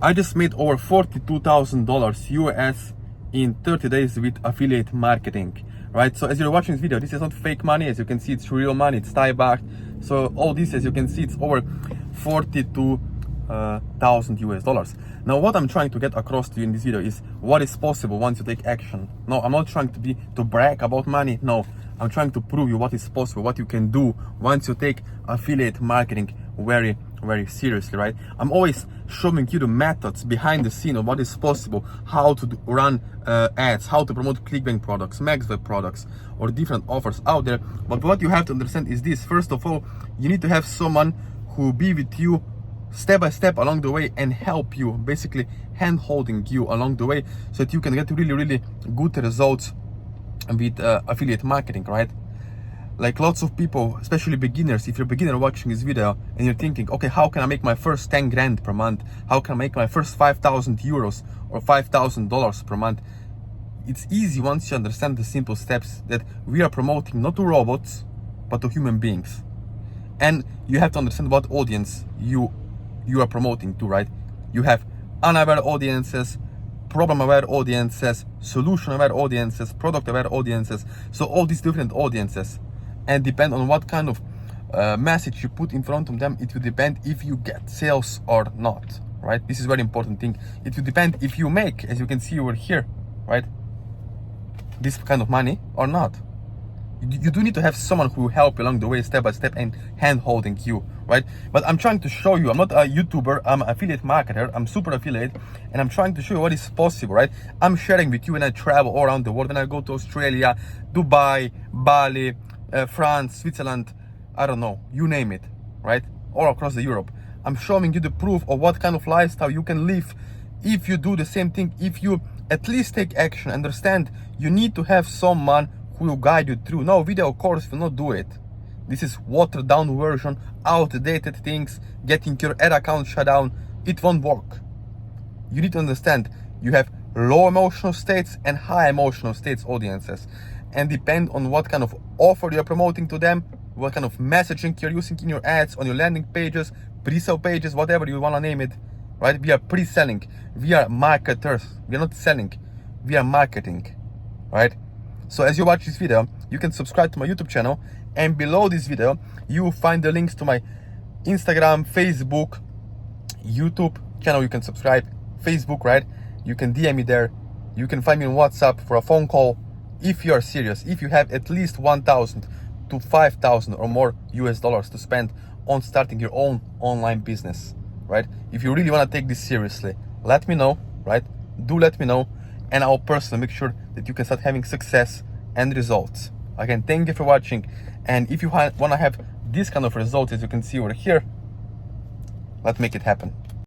I just made over $42,000 US in 30 days with affiliate marketing, right? So as you're watching this video, this is not fake money. As you can see, it's real money, it's Thai baht. So all this, as you can see, it's over 42,000 US dollars. Now, what I'm trying to get across to you in this video is what is possible once you take action. No, I'm not trying to brag about money. No, I'm trying to prove you what is possible, what you can do once you take affiliate marketing very, very seriously, right? I'm always showing you the methods behind the scene of what is possible, how to run ads, how to promote ClickBank products, MaxWeb products, or different offers out there. But what you have to understand is this: first of all, you need to have someone who will be with you step by step along the way and help you, basically hand holding you along the way, so that you can get really, really good results with affiliate marketing, right? Like lots of people, especially beginners, if you're a beginner watching this video and you're thinking, okay, how can I make my first 10 grand per month? How can I make my first 5,000 euros or $5,000 per month? It's easy once you understand the simple steps that we are promoting not to robots, but to human beings. And you have to understand what audience you are promoting to, right? You have unaware audiences, problem-aware audiences, solution-aware audiences, product-aware audiences. So all these different audiences, and depend on what kind of message you put in front of them, it will depend if you get sales or not, right? This is a very important thing. It will depend if you make, as you can see over here, right, this kind of money or not. You do need to have someone who will help you along the way, step by step, and hand holding you, right? But I'm trying to show you, I'm not a YouTuber, I'm an affiliate marketer, I'm super affiliate, and I'm trying to show you what is possible, right? I'm sharing with you when I travel all around the world, when I go to Australia, Dubai, Bali, France, Switzerland, I don't know, you name it, right? All across the Europe. I'm showing you the proof of what kind of lifestyle you can live if you do the same thing, if you at least take action. Understand, you need to have someone who will guide you through. No video course will not do it. This is watered down version, outdated things, getting your ad account shut down. It won't work. You need to understand, you have low emotional states and high emotional states audiences, and depend on what kind of offer you're promoting to them, what kind of messaging you're using in your ads, on your landing pages, pre-sale pages, whatever you want to name it, right? We are pre-selling, we are marketers, we are not selling, we are marketing, right? So as you watch this video, you can subscribe to my YouTube channel, and below this video you will find the links to my Instagram, Facebook, YouTube channel. You can subscribe, Facebook, right? You can DM me there, you can find me on WhatsApp for a phone call. If you are serious, if you have at least 1,000 to 5,000 or more US dollars to spend on starting your own online business, right? If you really want to take this seriously, let me know, right? Do let me know, and I'll personally make sure that you can start having success and results. Again, thank you for watching, and if you want to have this kind of results, as you can see over here, let's make it happen.